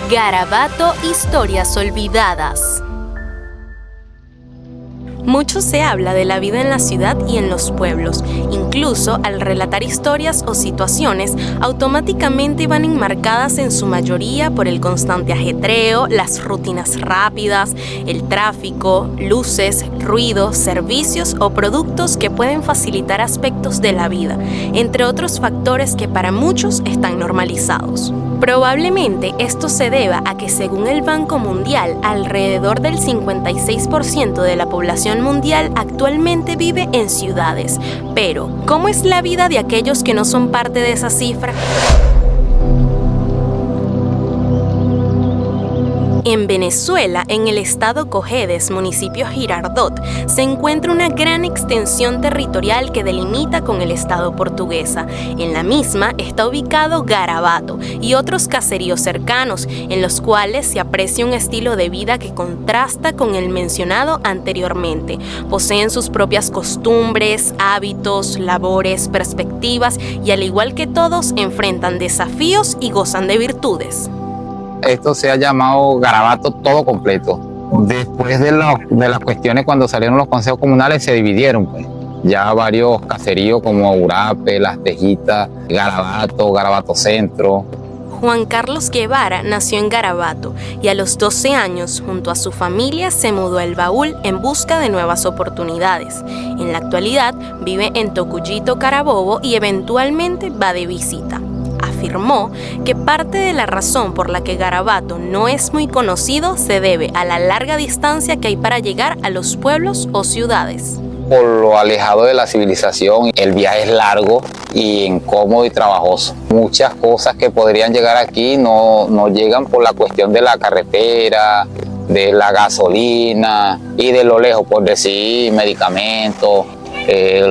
Garabato, historias olvidadas. Mucho se habla de la vida en la ciudad y en los pueblos. Incluso al relatar historias o situaciones, automáticamente van enmarcadas en su mayoría por el constante ajetreo, las rutinas rápidas, el tráfico, luces, ruidos, servicios o productos que pueden facilitar aspectos de la vida, entre otros factores que para muchos están normalizados. Probablemente esto se deba a que, según el Banco Mundial, alrededor del 56% de la población mundial actualmente vive en ciudades. Pero, ¿cómo es la vida de aquellos que no son parte de esa cifra? En Venezuela, en el estado Cojedes, municipio Girardot, se encuentra una gran extensión territorial que delimita con el estado Portuguesa. En la misma está ubicado Garabato y otros caseríos cercanos, en los cuales se aprecia un estilo de vida que contrasta con el mencionado anteriormente. Poseen sus propias costumbres, hábitos, labores, perspectivas y, al igual que todos, enfrentan desafíos y gozan de virtudes. Esto se ha llamado Garabato todo completo. Después de las cuestiones, cuando salieron los consejos comunales, se dividieron, pues. Ya varios caseríos como Urape, Las Tejitas, Garabato Centro. Juan Carlos Guevara nació en Garabato y a los 12 años, junto a su familia, se mudó a El Baúl en busca de nuevas oportunidades. En la actualidad vive en Tocuyito, Carabobo y eventualmente va de visita. Afirmó que parte de la razón por la que Garabato no es muy conocido se debe a la larga distancia que hay para llegar a los pueblos o ciudades. Por lo alejado de la civilización, el viaje es largo y incómodo y trabajoso. Muchas cosas que podrían llegar aquí no llegan por la cuestión de la carretera, de la gasolina y de lo lejos, por decir medicamentos,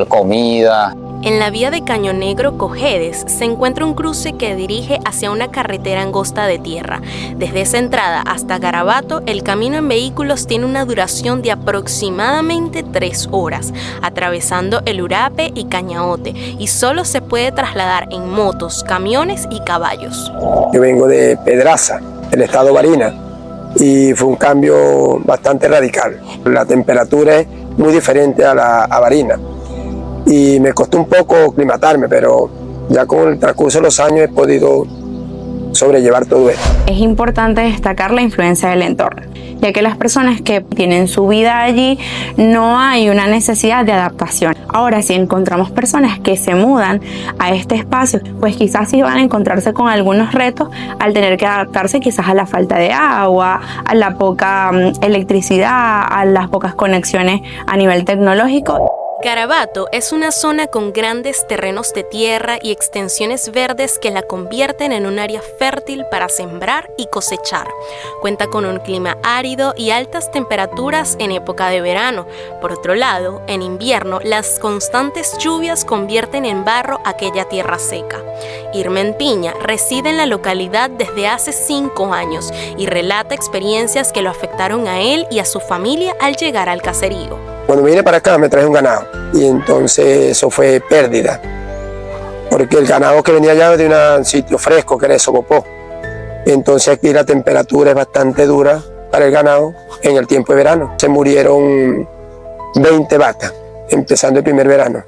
comida. En la vía de Caño Negro, Cojedes, se encuentra un cruce que dirige hacia una carretera angosta de tierra. Desde esa entrada hasta Garabato, el camino en vehículos tiene una duración de aproximadamente 3 horas, atravesando el Urape y Cañaote, y solo se puede trasladar en motos, camiones y caballos. Yo vengo de Pedraza, del estado Barinas, y fue un cambio bastante radical. La temperatura es muy diferente a Barinas. Y me costó un poco aclimatarme, pero ya con el transcurso de los años he podido sobrellevar todo esto. Es importante destacar la influencia del entorno, ya que las personas que tienen su vida allí no hay una necesidad de adaptación. Ahora, si encontramos personas que se mudan a este espacio, pues quizás sí van a encontrarse con algunos retos al tener que adaptarse quizás a la falta de agua, a la poca electricidad, a las pocas conexiones a nivel tecnológico. Garabato es una zona con grandes terrenos de tierra y extensiones verdes que la convierten en un área fértil para sembrar y cosechar. Cuenta con un clima árido y altas temperaturas en época de verano. Por otro lado, en invierno, las constantes lluvias convierten en barro aquella tierra seca. Irmen Piña reside en la localidad desde hace 5 años y relata experiencias que lo afectaron a él y a su familia al llegar al caserío. Cuando vine para acá me traje un ganado y entonces eso fue pérdida, porque el ganado que venía allá de un sitio fresco que era de Socopó. Entonces aquí la temperatura es bastante dura para el ganado en el tiempo de verano. Se murieron 20 vacas empezando el primer verano.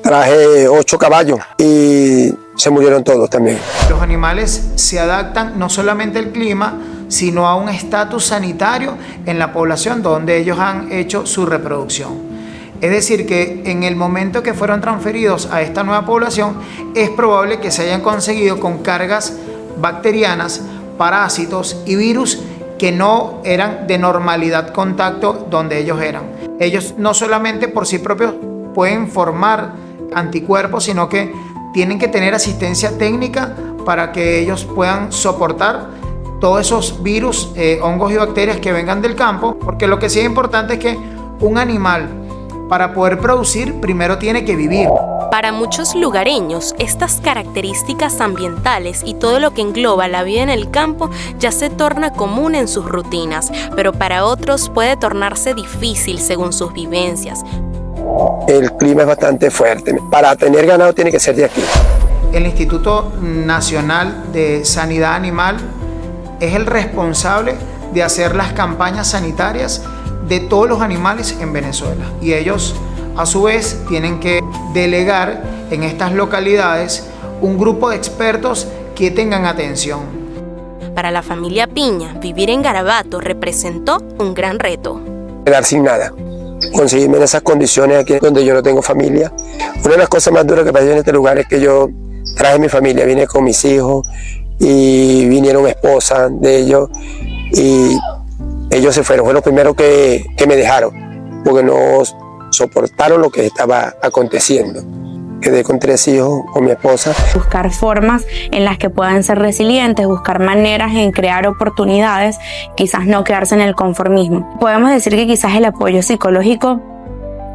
Traje 8 caballos y se murieron todos también. Los animales se adaptan no solamente al clima, sino a un estatus sanitario en la población donde ellos han hecho su reproducción. Es decir, que en el momento que fueron transferidos a esta nueva población, es probable que se hayan conseguido con cargas bacterianas, parásitos y virus que no eran de normalidad contacto donde ellos eran. Ellos no solamente por sí propios pueden formar anticuerpos, sino que tienen que tener asistencia técnica para que ellos puedan soportar todos esos virus, hongos y bacterias que vengan del campo, porque lo que sí es importante es que un animal, para poder producir, primero tiene que vivir. Para muchos lugareños, estas características ambientales y todo lo que engloba la vida en el campo ya se torna común en sus rutinas, pero para otros puede tornarse difícil según sus vivencias. El clima es bastante fuerte. Para tener ganado tiene que ser de aquí. El Instituto Nacional de Sanidad Animal es el responsable de hacer las campañas sanitarias de todos los animales en Venezuela. Y ellos, a su vez, tienen que delegar en estas localidades un grupo de expertos que tengan atención. Para la familia Piña, vivir en Garabato representó un gran reto. Quedar sin nada, conseguirme en esas condiciones aquí donde yo no tengo familia. Una de las cosas más duras que pasé en este lugar es que yo traje mi familia, vine con mis hijos y vinieron esposas de ellos y ellos se fueron, fue lo primero que me dejaron porque no soportaron lo que estaba aconteciendo. Quedé con 3 hijos, con mi esposa. Buscar formas en las que puedan ser resilientes, buscar maneras en crear oportunidades, quizás no quedarse en el conformismo. Podemos decir que quizás el apoyo psicológico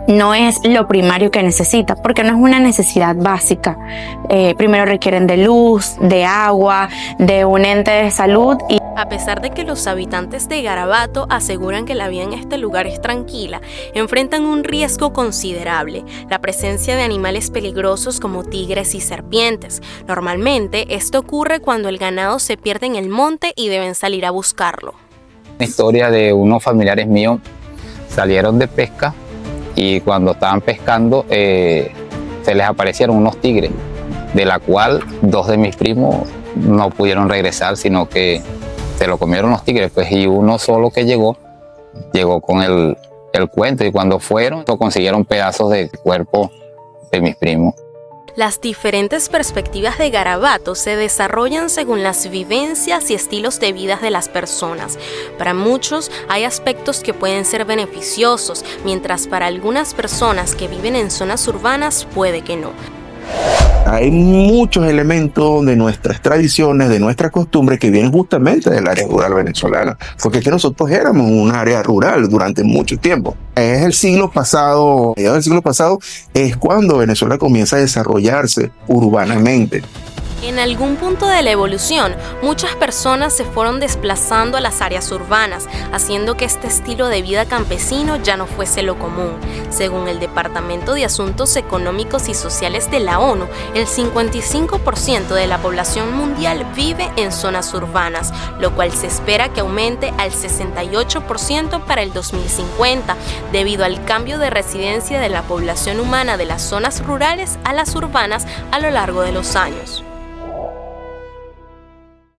no es lo primario que necesita, porque no es una necesidad básica. Primero requieren de luz, de agua, de un ente de salud. A pesar de que los habitantes de Garabato aseguran que la vida en este lugar es tranquila, enfrentan un riesgo considerable, la presencia de animales peligrosos como tigres y serpientes. Normalmente esto ocurre cuando el ganado se pierde en el monte y deben salir a buscarlo. Una historia de unos familiares míos, salieron de pesca y cuando estaban pescando se les aparecieron unos tigres, de la cual 2 de mis primos no pudieron regresar, sino que se lo comieron los tigres, pues, y uno solo que llegó con el cuento, y cuando fueron consiguieron pedazos de cuerpo de mis primos. Las diferentes perspectivas de Garabato se desarrollan según las vivencias y estilos de vida de las personas. Para muchos hay aspectos que pueden ser beneficiosos, mientras para algunas personas que viven en zonas urbanas puede que no. Hay muchos elementos de nuestras tradiciones, de nuestras costumbres que vienen justamente del área rural venezolana, porque es que nosotros éramos un área rural durante mucho tiempo. Es el siglo pasado, mediados del siglo pasado, es cuando Venezuela comienza a desarrollarse urbanamente. En algún punto de la evolución, muchas personas se fueron desplazando a las áreas urbanas, haciendo que este estilo de vida campesino ya no fuese lo común. Según el Departamento de Asuntos Económicos y Sociales de la ONU, el 55% de la población mundial vive en zonas urbanas, lo cual se espera que aumente al 68% para el 2050, debido al cambio de residencia de la población humana de las zonas rurales a las urbanas a lo largo de los años.